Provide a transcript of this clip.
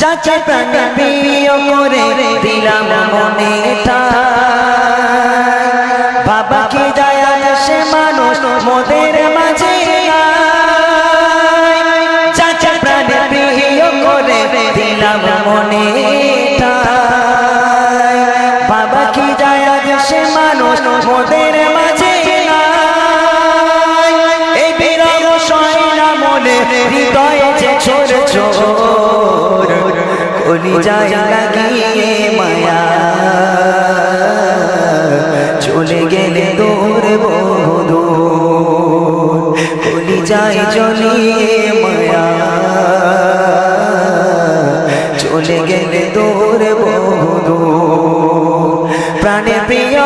যাকে প্রাণে প্রিয় করে দিলাম মনে বাবা কি দয়াল সে মানুষ মোদের মাঝে যাকে প্রাণে প্রিয় করে দিলাম মনে বাবা কি দয়াল সে মানুষ মোদের মাঝে এই বিরহ সয় না মনে হৃদয়ে যে ছোট ছোট কলিজায় লাগিয়ে মায়া চলে গেলে দূর বহুদূর কলিজায় জ্বলিয়ে মায়া চলে গেলে দূর বহুদূর প্রাণে প্রিয়